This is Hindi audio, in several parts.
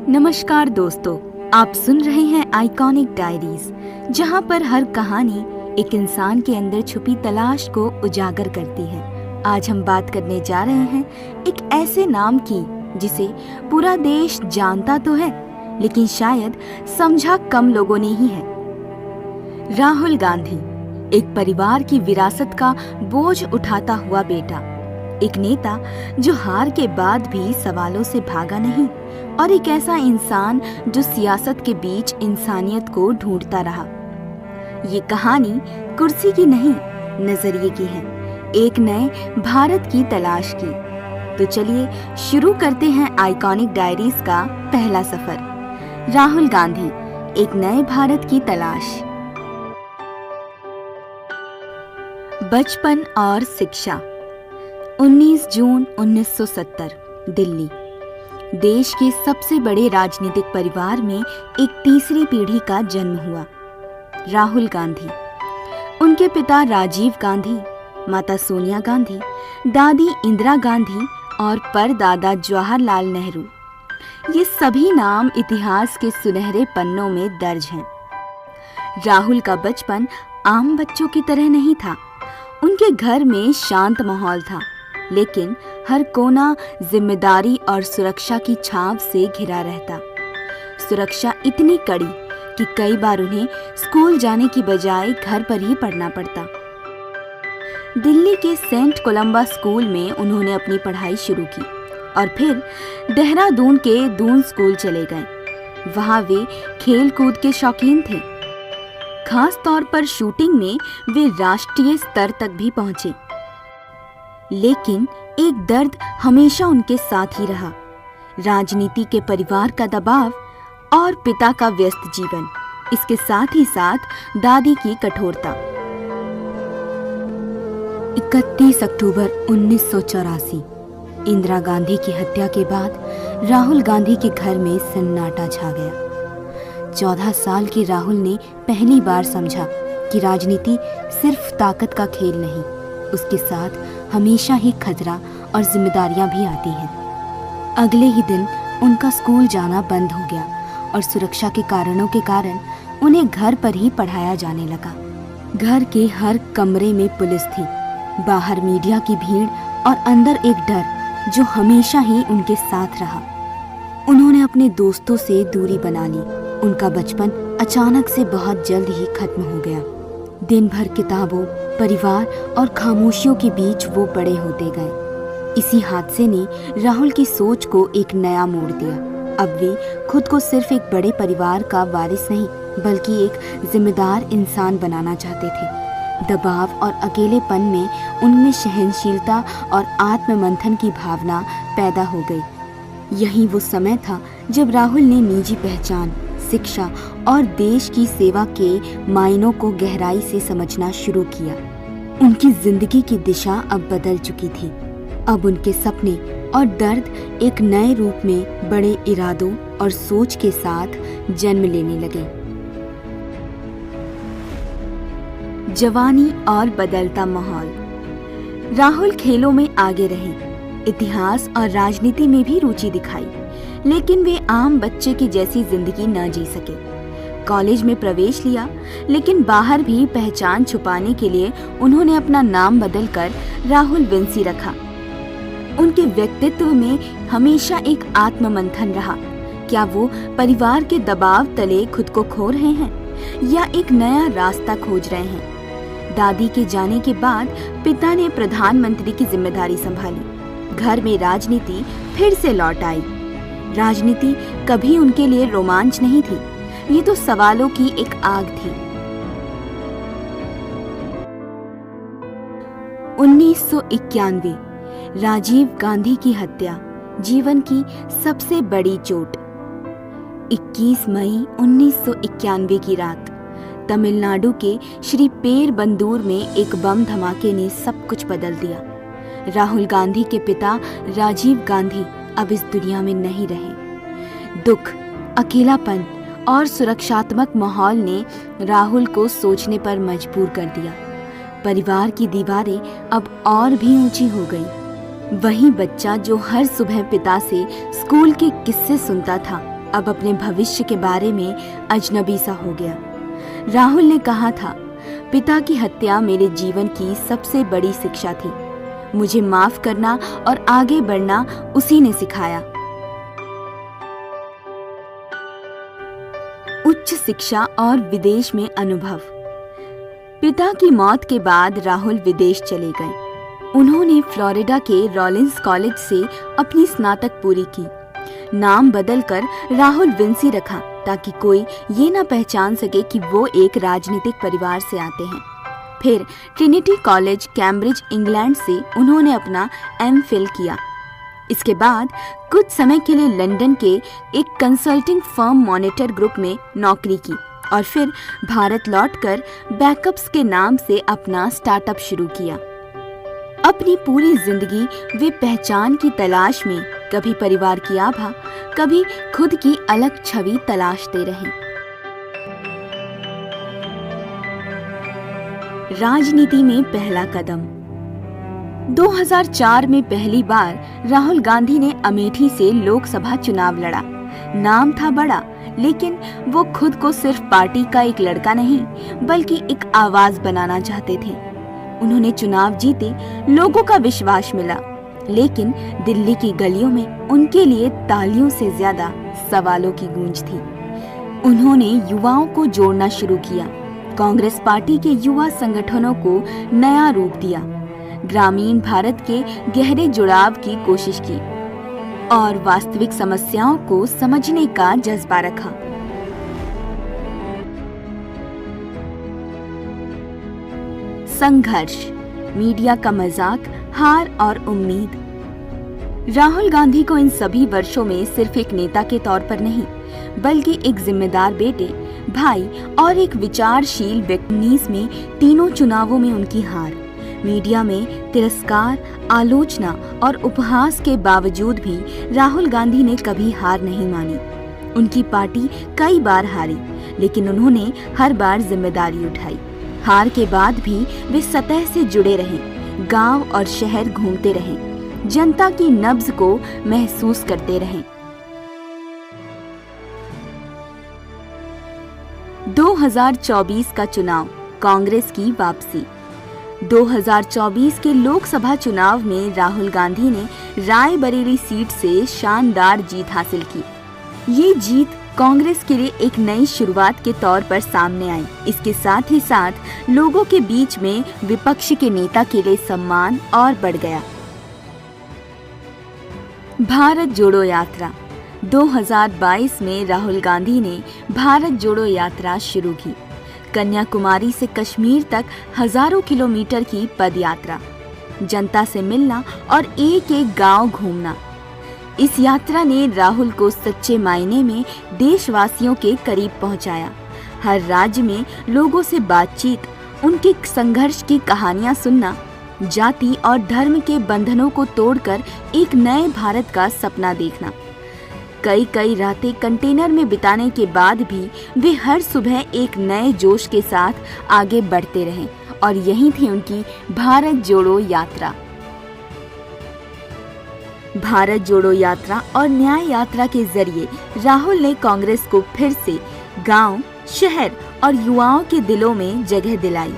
नमस्कार दोस्तों, आप सुन रहे हैं आइकॉनिक डायरीज, जहां पर हर कहानी एक इंसान के अंदर छुपी तलाश को उजागर करती है। आज हम बात करने जा रहे हैं एक ऐसे नाम की जिसे पूरा देश जानता तो है, लेकिन शायद समझा कम लोगों ने ही है। राहुल गांधी, एक परिवार की विरासत का बोझ उठाता हुआ बेटा, एक नेता जो हार के बाद भी सवालों से भागा नहीं, और एक ऐसा इंसान जो सियासत के बीच इंसानियत को ढूंढता रहा। ये कहानी कुर्सी की नहीं, नजरिए की है, एक नए भारत की तलाश की। तो चलिए शुरू करते हैं आइकॉनिक डायरीज का पहला सफर। राहुल गांधी, एक नए भारत की तलाश। बचपन और शिक्षा। 19 जून 1970, दिल्ली। देश के सबसे बड़े राजनीतिक परिवार में एक तीसरी पीढ़ी का जन्म हुआ। राहुल गांधी, उनके पिता राजीव गांधी, माता सोनिया गांधी, दादी इंदिरा गांधी और परदादा जवाहरलाल नेहरू, ये सभी नाम इतिहास के सुनहरे पन्नों में दर्ज हैं। राहुल का बचपन आम बच्चों की तरह नहीं था। उनके घर में शांत माहौल था, लेकिन हर कोना जिम्मेदारी और सुरक्षा की छाप से घिरा रहता। सुरक्षा इतनी कड़ी कि कई बार उन्हें स्कूल जाने की बजाय घर पर ही पढ़ना पड़ता। दिल्ली के सेंट कोलंबा स्कूल में उन्होंने अपनी पढ़ाई शुरू की और फिर देहरादून के दून स्कूल चले गए। वहां वे खेल कूद के शौकीन थे। खास तौर पर शूटिंग में वे राष्ट्रीय स्तर तक भी पहुंचे। लेकिन एक दर्द हमेशा उनके साथ ही रहा, राजनीति के परिवार का दबाव और पिता का व्यस्त जीवन, इसके साथ ही साथ दादी की कठोरता। 31 अक्टूबर 1984, इंदिरा गांधी की हत्या के बाद राहुल गांधी के घर में सन्नाटा छा गया। 14 साल के राहुल ने पहली बार समझा कि राजनीति सिर्फ ताकत का खेल नहीं, उसके साथ हमेशा ही खतरा और जिम्मेदारियां भी आती हैं। अगले ही दिन उनका स्कूल जाना बंद हो गया और सुरक्षा के कारणों के कारण उन्हें घर पर ही पढ़ाया जाने लगा। घर के हर कमरे में पुलिस थी, बाहर मीडिया की भीड़ और अंदर एक डर जो हमेशा ही उनके साथ रहा। उन्होंने अपने दोस्तों से दूरी बना ली। उनका बचपन अचानक से बहुत जल्द ही खत्म हो गया। दिन भर किताबों, परिवार और खामोशियों के बीच वो बड़े होते गए। इसी हादसे ने राहुल की सोच को एक नया मोड़ दिया। अब वे खुद को सिर्फ एक बड़े परिवार का वारिस नहीं, बल्कि एक जिम्मेदार इंसान बनाना चाहते थे। दबाव और अकेलेपन में उनमें सहनशीलता और आत्ममंथन की भावना पैदा हो गई। यही वो समय था जब राहुल ने निजी पहचान, शिक्षा और देश की सेवा के मायनों को गहराई से समझना शुरू किया। उनकी जिंदगी की दिशा अब बदल चुकी थी। अब उनके सपने और दर्द एक नए रूप में बड़े इरादों और सोच के साथ जन्म लेने लगे। जवानी और बदलता माहौल। राहुल खेलों में आगे रहे, इतिहास और राजनीति में भी रुचि दिखाई, लेकिन वे आम बच्चे की जैसी जिंदगी न जी सके। कॉलेज में प्रवेश लिया, लेकिन बाहर भी पहचान छुपाने के लिए उन्होंने अपना नाम बदलकर राहुल विंसी रखा। उनके व्यक्तित्व में हमेशा एक आत्ममंथन रहा। क्या वो परिवार के दबाव तले खुद को खो रहे हैं या एक नया रास्ता खोज रहे हैं? दादी के जाने के बाद पिता ने प्रधानमंत्री की जिम्मेदारी संभाली। घर में राजनीति फिर से लौट आई। राजनीति कभी उनके लिए रोमांच नहीं थी, ये तो सवालों की एक आग थी। 1991, राजीव गांधी की हत्या, जीवन की सबसे बड़ी चोट। 21 मई 1991 की रात तमिलनाडु के श्री पेरबंदूर में एक बम धमाके ने सब कुछ बदल दिया। राहुल गांधी के पिता राजीव गांधी अब इस दुनिया में नहीं रहे। दुख, अकेलापन और सुरक्षात्मक माहौल ने राहुल को सोचने पर मजबूर कर दिया। परिवार की दीवारें अब और भी ऊंची हो गई। वही बच्चा जो हर सुबह पिता से स्कूल के किस्से सुनता था, अब अपने भविष्य के बारे में अजनबी सा हो गया। राहुल ने कहा था, पिता की हत्या मेरे जीवन की सबसे बड़ी शिक्षा थी। मुझे माफ करना और आगे बढ़ना उसी ने सिखाया। उच्च शिक्षा और विदेश में अनुभव। पिता की मौत के बाद राहुल विदेश चले गए। उन्होंने फ्लोरिडा के रॉलिंस कॉलेज से अपनी स्नातक पूरी की। नाम बदलकर राहुल विंसी रखा ताकि कोई ये ना पहचान सके कि वो एक राजनीतिक परिवार से आते हैं। फिर ट्रिनिटी कॉलेज कैम्ब्रिज इंग्लैंड से उन्होंने अपना एमफिल किया। इसके बाद कुछ समय के लिए लंदन के एक कंसल्टिंग फर्म मॉनिटर ग्रुप में नौकरी की और फिर भारत लौटकर बैकअप्स के नाम से अपना स्टार्टअप शुरू किया। अपनी पूरी जिंदगी वे पहचान की तलाश में कभी परिवार की आभा, कभी खुद की अलग छवि तलाशते रहे। राजनीति में पहला कदम। 2004 में पहली बार राहुल गांधी ने अमेठी से लोकसभा चुनाव लड़ा। नाम था बड़ा, लेकिन वो खुद को सिर्फ पार्टी का एक लड़का नहीं बल्कि एक आवाज बनाना चाहते थे। उन्होंने चुनाव जीते, लोगों का विश्वास मिला, लेकिन दिल्ली की गलियों में उनके लिए तालियों से ज्यादा सवालों की गूंज थी। उन्होंने युवाओं को जोड़ना शुरू किया, कांग्रेस पार्टी के युवा संगठनों को नया रूप दिया, ग्रामीण भारत के गहरे जुड़ाव की कोशिश की और वास्तविक समस्याओं को समझने का जज्बा रखा। संघर्ष, मीडिया का मजाक, हार और उम्मीद। राहुल गांधी को इन सभी वर्षों में सिर्फ एक नेता के तौर पर नहीं बल्कि एक जिम्मेदार बेटे, भाई और एक विचारशील व्यक्ति। 19 में तीनों चुनावों में उनकी हार, मीडिया में तिरस्कार, आलोचना और उपहास के बावजूद भी राहुल गांधी ने कभी हार नहीं मानी। उनकी पार्टी कई बार हारी, लेकिन उन्होंने हर बार जिम्मेदारी उठाई। हार के बाद भी वे सतह से जुड़े रहे, गांव और शहर घूमते रहे, जनता की नब्ज को महसूस करते रहे। 2024 का चुनाव, कांग्रेस की वापसी। 2024 के लोकसभा चुनाव में राहुल गांधी ने रायबरेली सीट से शानदार जीत हासिल की। ये जीत कांग्रेस के लिए एक नई शुरुआत के तौर पर सामने आई। इसके साथ ही साथ लोगों के बीच में विपक्ष के नेता के लिए सम्मान और बढ़ गया। भारत जोड़ो यात्रा। 2022 में राहुल गांधी ने भारत जोड़ो यात्रा शुरू की। कन्याकुमारी से कश्मीर तक हजारों किलोमीटर की पद यात्रा, जनता से मिलना और एक एक गांव घूमना। इस यात्रा ने राहुल को सच्चे मायने में देशवासियों के करीब पहुंचाया। हर राज्य में लोगों से बातचीत, उनके संघर्ष की कहानियां सुनना, जाति और धर्म के बंधनों को तोड़कर एक नए भारत का सपना देखना। कई रातें कंटेनर में बिताने के बाद भी वे हर सुबह एक नए जोश के साथ आगे बढ़ते रहे और यही थी उनकी भारत जोड़ो यात्रा। भारत जोड़ो यात्रा और न्याय यात्रा के जरिए राहुल ने कांग्रेस को फिर से गांव, शहर और युवाओं के दिलों में जगह दिलाई।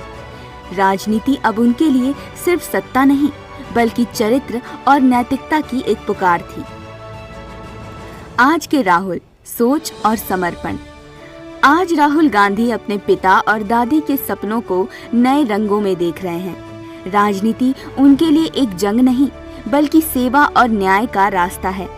राजनीति अब उनके लिए सिर्फ सत्ता नहीं बल्कि चरित्र और नैतिकता की एक पुकार थी। आज के राहुल, सोच और समर्पण। आज राहुल गांधी अपने पिता और दादी के सपनों को नए रंगों में देख रहे हैं। राजनीति उनके लिए एक जंग नहीं बल्कि सेवा और न्याय का रास्ता है।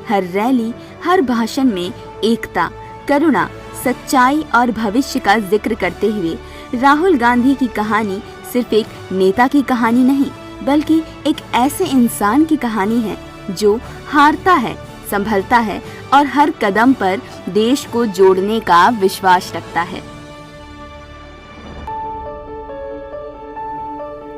हर रैली, हर भाषण में एकता, करुणा, सच्चाई और भविष्य का जिक्र करते हुए राहुल गांधी की कहानी सिर्फ एक नेता की कहानी नहीं बल्कि एक ऐसे इंसान की कहानी है जो हारता है, संभलता है और हर कदम पर देश को जोड़ने का विश्वास रखता है।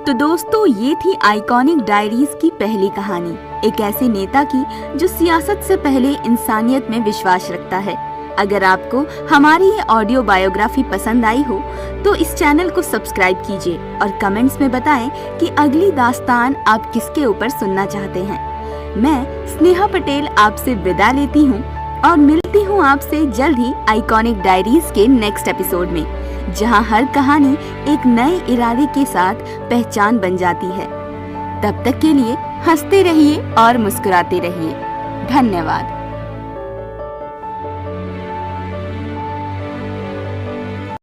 तो दोस्तों, ये थी आइकॉनिक डायरीज की पहली कहानी, एक ऐसे नेता की जो सियासत से पहले इंसानियत में विश्वास रखता है। अगर आपको हमारी ये ऑडियो बायोग्राफी पसंद आई हो तो इस चैनल को सब्सक्राइब कीजिए और कमेंट्स में बताएं कि अगली दास्तान आप किसके ऊपर सुनना चाहते हैं। मैं स्नेहा पटेल आपसे विदा लेती हूँ। और मिलती हूँ आपसे जल्द ही आइकॉनिक डायरीज के नेक्स्ट एपिसोड में, जहाँ हर कहानी एक नए इरादे के साथ पहचान बन जाती है। तब तक के लिए हंसते रहिए और मुस्कुराते रहिए। धन्यवाद।